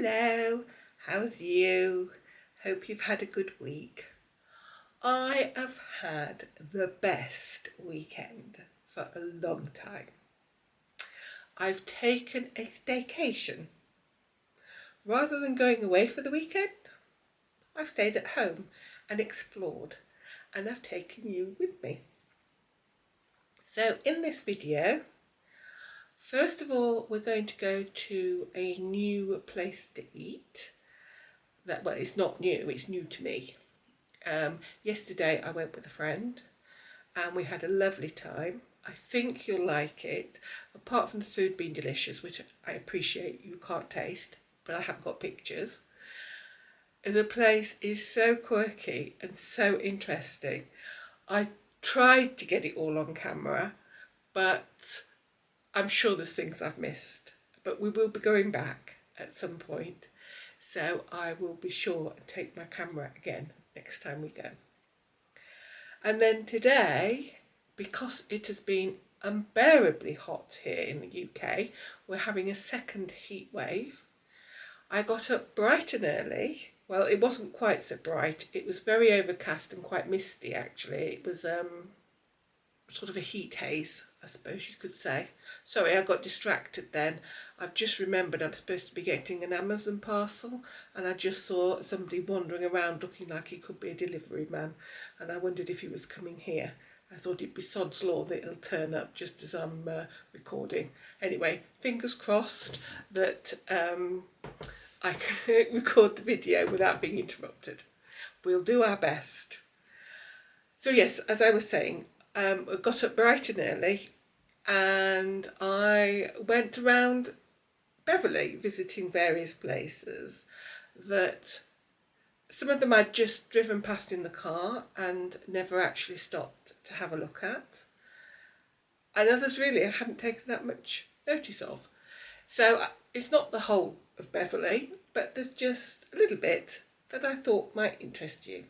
Hello, how's you? Hope you've had a good week. I have had the best weekend for a long time. I've taken a staycation. Rather than going away for the weekend, I've stayed at home and explored, and I've taken you with me. So in this video, first of all, we're going to go to a new place to eat. Well, it's not new, it's new to me. Yesterday I went with a friend and we had a lovely time. I think you'll like it, apart from the food being delicious, which I appreciate you can't taste, but I have got pictures. The place is so quirky and so interesting. I tried to get it all on camera, but I'm sure there's things I've missed. But we will be going back at some point, so I will be sure and take my camera again next time we go. And then today, because it has been unbearably hot here in the UK, we're having a second heat wave. I got up bright and early. Well, it wasn't quite so bright. It was very overcast and quite misty, actually. It was sort of a heat haze, I suppose you could say. Sorry, I got distracted then. I've just remembered I'm supposed to be getting an Amazon parcel, and I just saw somebody wandering around looking like he could be a delivery man, and I wondered if he was coming here. I thought it'd be sod's law that he'll turn up just as I'm recording. Anyway, fingers crossed that I can record the video without being interrupted. We'll do our best. So yes, as I was saying, I got up bright and early and I went around Beverley visiting various places that some of them I'd just driven past in the car and never actually stopped to have a look at, and others really I hadn't taken that much notice of. So it's not the whole of Beverley, but there's just a little bit that I thought might interest you.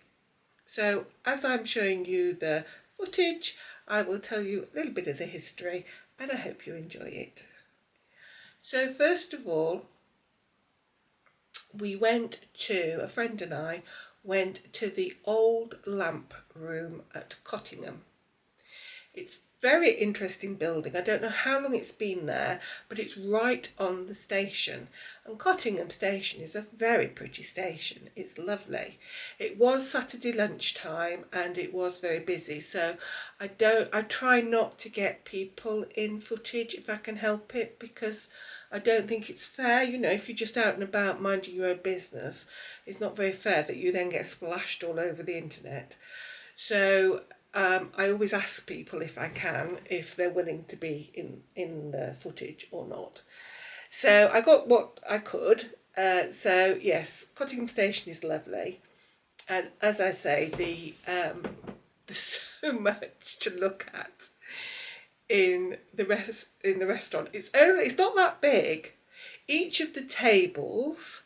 So as I'm showing you the footage, I will tell you a little bit of the history, and I hope you enjoy it. So first of all, a friend and I went to the old lamp room at Cottingham. It's a very interesting building. I don't know how long it's been there, but it's right on the station. And Cottingham station is a very pretty station. It's lovely. It was Saturday lunchtime and it was very busy, so I try not to get people in footage if I can help it, because I don't think it's fair. You know, if you're just out and about minding your own business, it's not very fair that you then get splashed all over the internet. So I always ask people if I can, if they're willing to be in the footage or not. So I got what I could. So yes, Cottingham Station is lovely, and as I say, there's so much to look at in the restaurant. It's not that big. Each of the tables,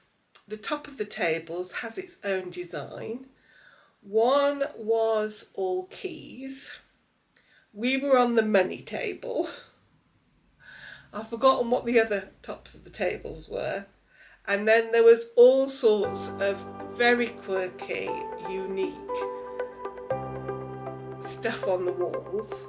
the top of the tables has its own design. One was all keys. We were on the money table. I've forgotten what the other tops of the tables were. And then there was all sorts of very quirky, unique stuff on the walls.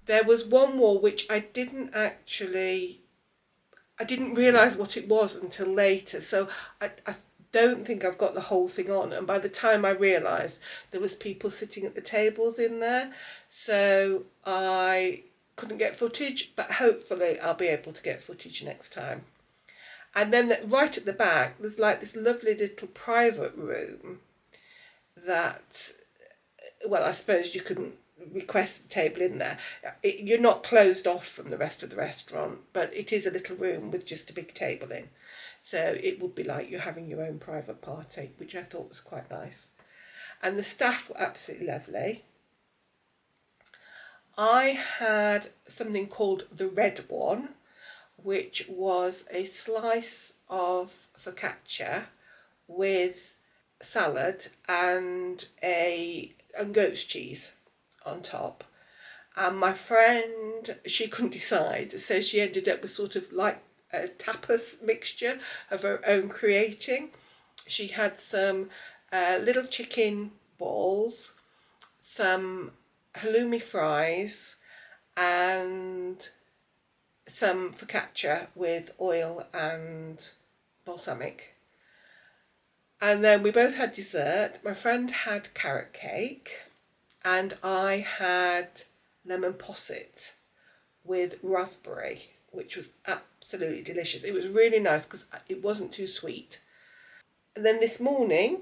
There was one wall which I didn't realise what it was until later. So don't think I've got the whole thing on, and by the time I realised, there was people sitting at the tables in there, so I couldn't get footage, but hopefully I'll be able to get footage next time. And then right at the back, there's like this lovely little private room that, well, I suppose you can request the table in there. You're not closed off from the rest of the restaurant, but it is a little room with just a big table in. So it would be like you're having your own private party, which I thought was quite nice. And the staff were absolutely lovely. I had something called the red one, which was a slice of focaccia with salad and goat's cheese on top. And my friend, she couldn't decide, so she ended up with sort of like a tapas mixture of her own creating. She had some little chicken balls, some halloumi fries, and some focaccia with oil and balsamic. And then we both had dessert. My friend had carrot cake, and I had lemon posset with raspberry, which was absolutely delicious. It was really nice because it wasn't too sweet. And then this morning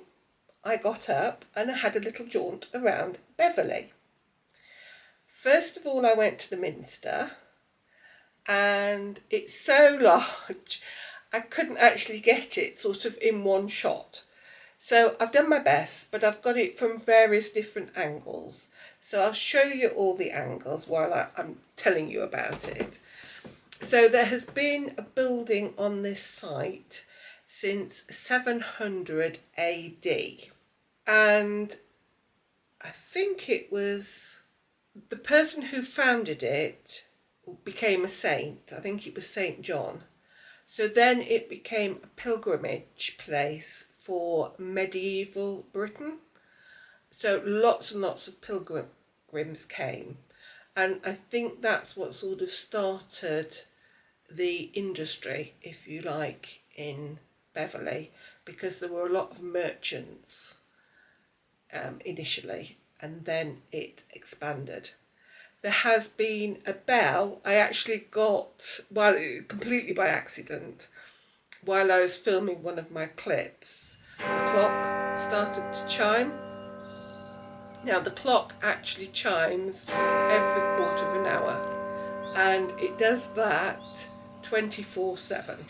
I got up and I had a little jaunt around Beverley. First of all, I went to the Minster, and it's so large I couldn't actually get it sort of in one shot. So I've done my best, but I've got it from various different angles. So I'll show you all the angles while I'm telling you about it. So there has been a building on this site since 700 AD. And I think it was the person who founded it became a saint. I think it was St. John. So then it became a pilgrimage place for medieval Britain. So lots and lots of pilgrims came. And I think that's what sort of started the industry, if you like, in Beverley, because there were a lot of merchants initially, and then it expanded. There has been a bell I actually got, completely by accident, while I was filming one of my clips. The clock started to chime. Now the clock actually chimes every quarter of an hour, and it does that 24/7,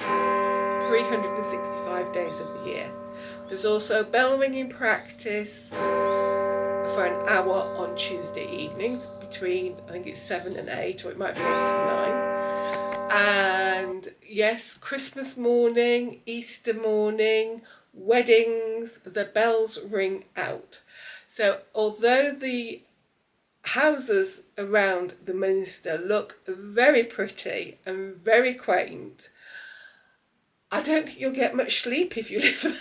365 days of the year. There's also bell ringing practice for an hour on Tuesday evenings between, I think it's 7 and 8, or it might be 8 and 9. And yes, Christmas morning, Easter morning, weddings, the bells ring out. So although the houses around the Minster look very pretty and very quaint, I don't think you'll get much sleep if you live there.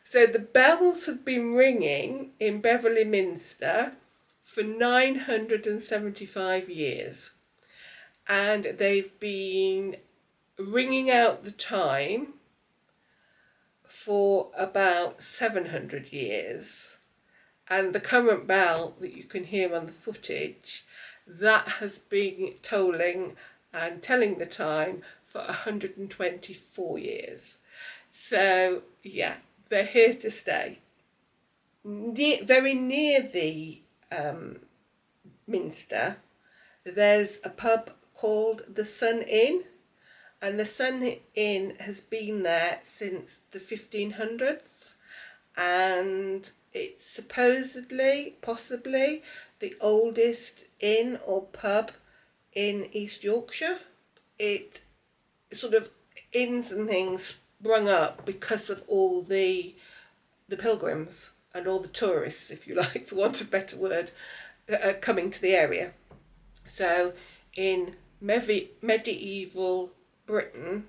So the bells have been ringing in Beverley Minster for 975 years, and they've been ringing out the time for about 700 years. And the current bell that you can hear on the footage, that has been tolling and telling the time for 124 years. So yeah, they're here to stay. Very near the Minster, there's a pub called the Sun Inn, and the Sun Inn has been there since the 1500s, and it's supposedly, possibly, the oldest inn or pub in East Yorkshire. It sort of, inns and things sprung up because of all the pilgrims and all the tourists, if you like, for want of a better word, coming to the area. So in medieval Britain,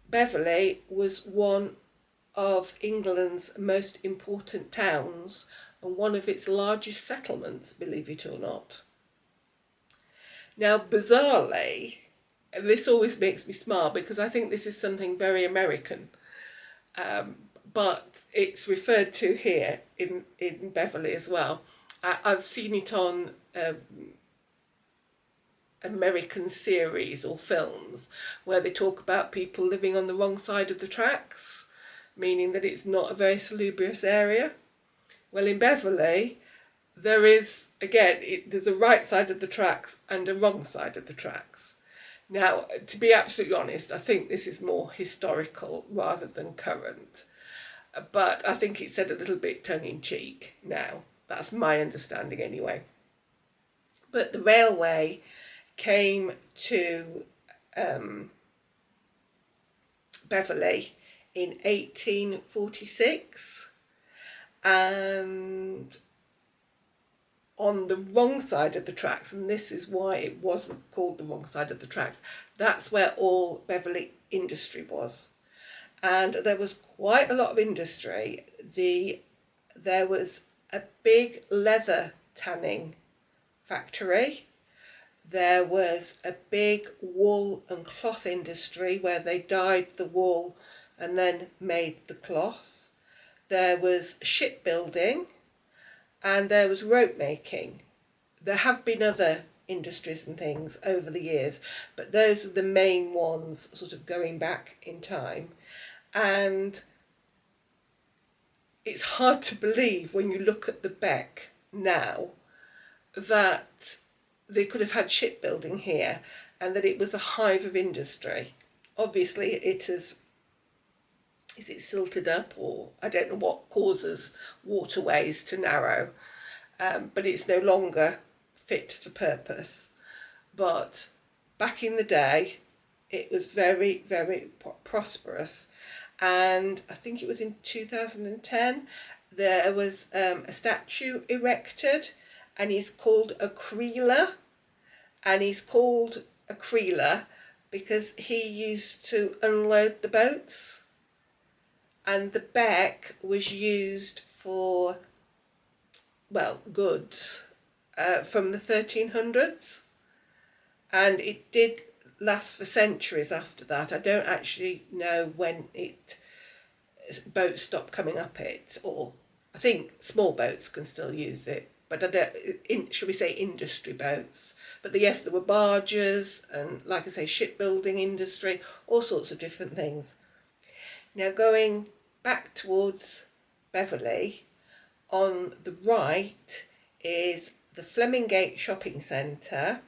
Beverley was one of England's most important towns and one of its largest settlements, believe it or not. Now, bizarrely, this always makes me smile because I think this is something very American, but it's referred to here in Beverley as well. I've seen it on American series or films where they talk about people living on the wrong side of the tracks, meaning that it's not a very salubrious area. Well, in Beverley, there is, again, there's a right side of the tracks and a wrong side of the tracks. Now, to be absolutely honest, I think this is more historical rather than current. But I think it's said a little bit tongue-in-cheek now. That's my understanding anyway. But the railway came to Beverley in 1846, and on the wrong side of the tracks, and this is why it wasn't called the wrong side of the tracks, that's where all Beverley industry was. And there was quite a lot of industry. There was a big leather tanning factory. There was a big wool and cloth industry where they dyed the wool and then made the cloth. There was shipbuilding, and there was rope making. There have been other industries and things over the years, but those are the main ones sort of going back in time. And it's hard to believe when you look at the Beck now that they could have had shipbuilding here and that it was a hive of industry. Obviously is it silted up, or I don't know what causes waterways to narrow, but it's no longer fit for purpose. But back in the day, it was very, very prosperous. And I think it was in 2010, there was a statue erected, and he's called a creeler. And he's called a creeler because he used to unload the boats. And the Beck was used for, well, goods from the 1300s. And it did last for centuries after that. I don't actually know when boats stopped coming up it, or I think small boats can still use it, but I don't, should we say industry boats. But yes, there were barges and, like I say, shipbuilding industry, all sorts of different things. Now, going back towards Beverley, on the right is the Flemingate shopping centre.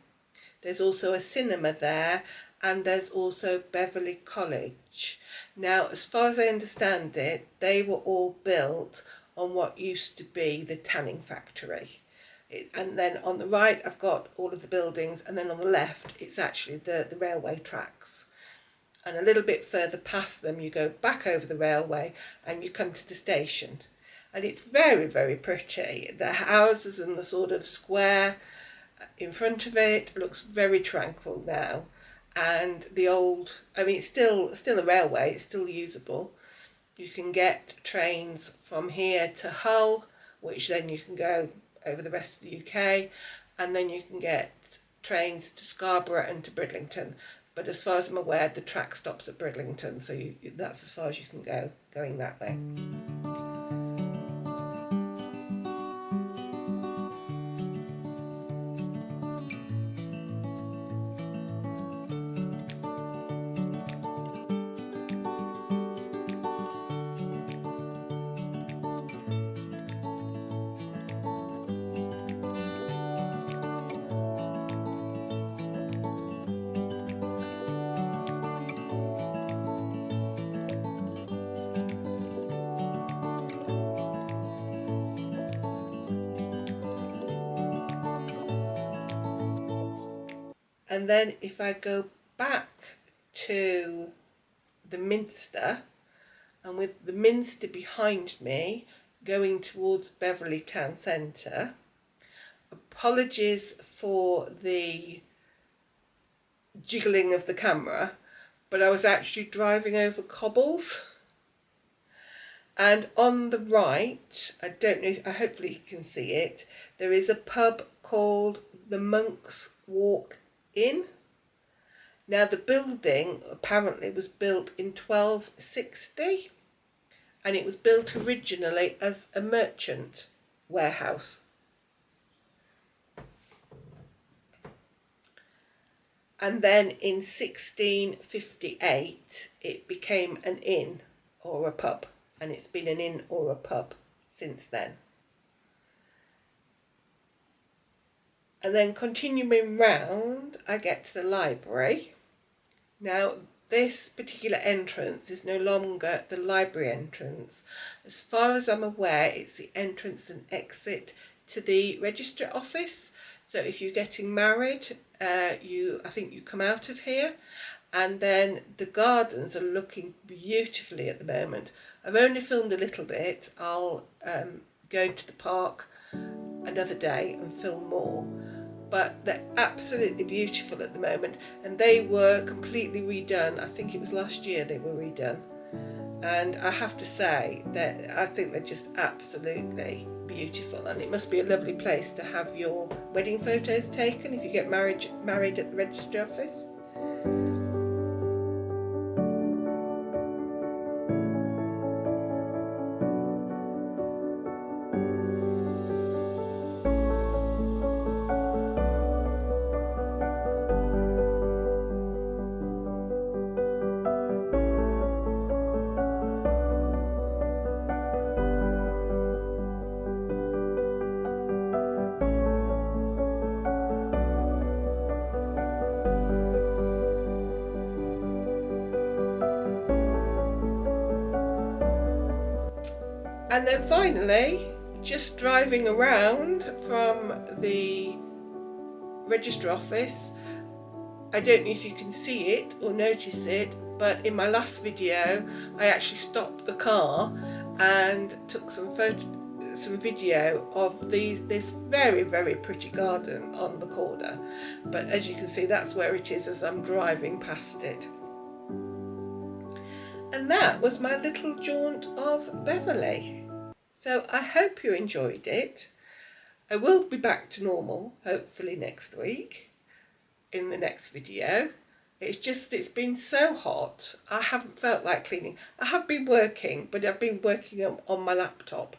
There's also a cinema there, and there's also Beverley College. Now, as far as I understand it, they were all built on what used to be the tanning factory. And then on the right, I've got all of the buildings, and then on the left, it's actually the railway tracks. And a little bit further past them, you go back over the railway and you come to the station. And it's very, very pretty. The houses and the sort of square in front of it looks very tranquil now. And the old, I mean, it's still a railway, it's still usable. You can get trains from here to Hull, which then you can go over the rest of the UK, and then you can get trains to Scarborough and to Bridlington. But as far as I'm aware, the track stops at Bridlington, so that's as far as you can go going that way. And then if I go back to the Minster, and with the Minster behind me, going towards Beverley Town Centre, apologies for the jiggling of the camera, but I was actually driving over cobbles. And on the right, I don't know, hopefully you can see it, there is a pub called the Monk's Walk Inn. Now the building apparently was built in 1260, and it was built originally as a merchant warehouse. And then in 1658 it became an inn or a pub, and it's been an inn or a pub since then. And then continuing round, I get to the library. Now this particular entrance is no longer the library entrance. As far as I'm aware, it's the entrance and exit to the register office. So if you're getting married, I think you come out of here, and then the gardens are looking beautifully at the moment. I've only filmed a little bit. I'll go to the park another day and film more, but they're absolutely beautiful at the moment, and they were completely redone. I think it was last year they were redone, and I have to say that I think they're just absolutely beautiful, and it must be a lovely place to have your wedding photos taken if you get married at the registry office. And then finally, just driving around from the register office, I don't know if you can see it or notice it, but in my last video I actually stopped the car and took some video of this very, very pretty garden on the corner. But as you can see, that's where it is as I'm driving past it. And that was my little jaunt of Beverley. So I hope you enjoyed it. I will be back to normal, hopefully next week, in the next video. It's been so hot, I haven't felt like cleaning. I have been working, but I've been working on my laptop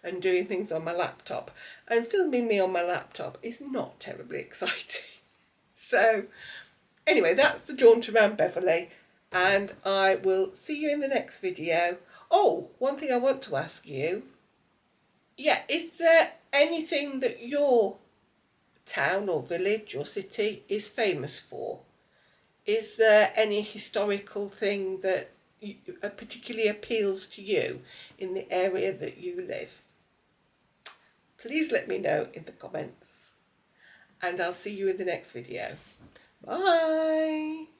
and doing things on my laptop. And filming me on my laptop is not terribly exciting. So anyway, that's the jaunt around Beverley, and I will see you in the next video. Oh, one thing I want to ask you. Yeah, is there anything that your town or village or city is famous for? Is there any historical thing that particularly appeals to you in the area that you live? Please let me know in the comments, and I'll see you in the next video. Bye!